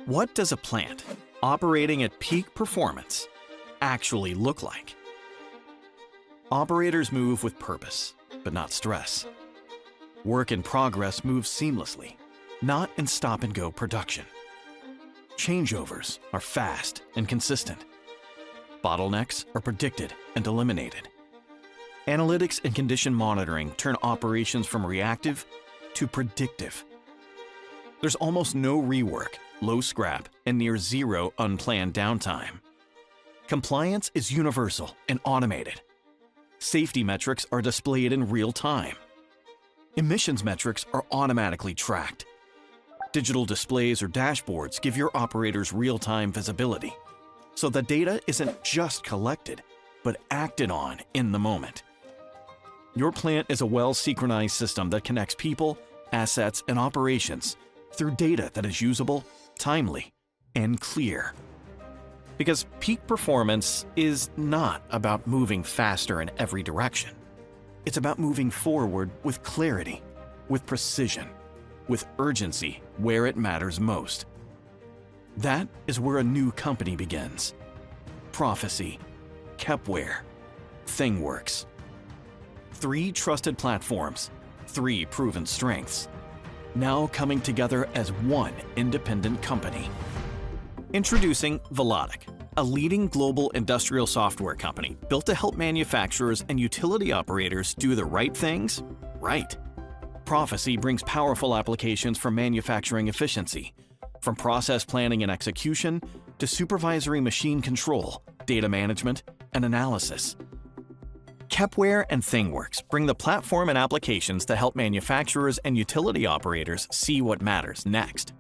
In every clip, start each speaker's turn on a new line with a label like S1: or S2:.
S1: What does a plant operating at peak performance actually look like? Operators move with purpose, but not stress. Work in progress moves seamlessly, not in stop-and-go production. Changeovers are fast and consistent. Bottlenecks are predicted and eliminated. Analytics and condition monitoring turn operations from reactive to predictive. There's almost no rework, low scrap, and near zero unplanned downtime. Compliance is universal and automated. Safety metrics are displayed in real time. Emissions metrics are automatically tracked. Digital displays or dashboards give your operators real-time visibility, so the data isn't just collected, but acted on in the moment. Your plant is a well-synchronized system that connects people, assets, and operations through data that is usable, timely, and clear. Because peak performance is not about moving faster in every direction. It's about moving forward with clarity, with precision, with urgency where it matters most. That is where a new company begins. Proficy, Kepware, ThingWorx. 3 trusted platforms, 3 proven strengths, now coming together as one independent company. Introducing Velotic, a leading global industrial software company built to help manufacturers and utility operators do the right things right. Proficy brings powerful applications for manufacturing efficiency, from process planning and execution to supervisory machine control, data management, and analysis. Kepware and ThingWorx bring the platform and applications that help manufacturers and utility operators see what matters next,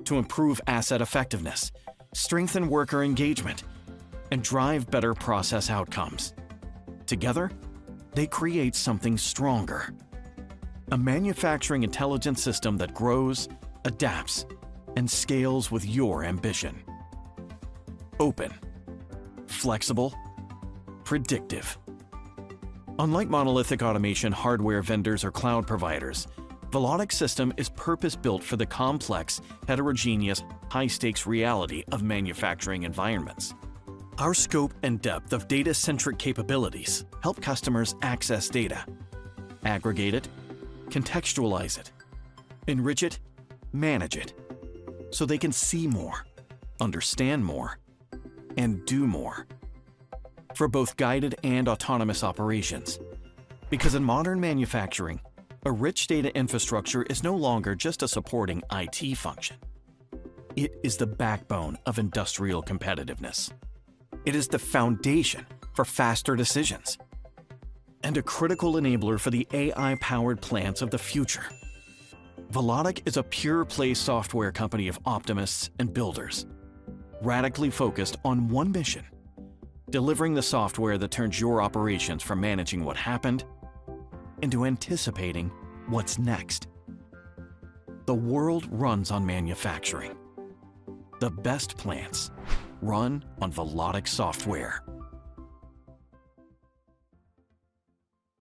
S1: to improve asset effectiveness, strengthen worker engagement, and drive better process outcomes. Together, they create something stronger. A manufacturing intelligence system that grows, adapts, and scales with your ambition. Open, flexible, predictive. Unlike monolithic automation hardware vendors or cloud providers, Velotic's system is purpose-built for the complex, heterogeneous, high-stakes reality of manufacturing environments. Our scope and depth of data-centric capabilities help customers access data, aggregate it, contextualize it, enrich it, manage it, so they can see more, understand more, and do more. For both guided and autonomous operations. Because in modern manufacturing, a rich data infrastructure is no longer just a supporting IT function. It is the backbone of industrial competitiveness. It is the foundation for faster decisions, and a critical enabler for the AI-powered plants of the future. Velotic is a pure-play software company of optimists and builders, radically focused on one mission: delivering the software that turns your operations from managing what happened into anticipating what's next. The world runs on manufacturing. The best plants run on Velotic software.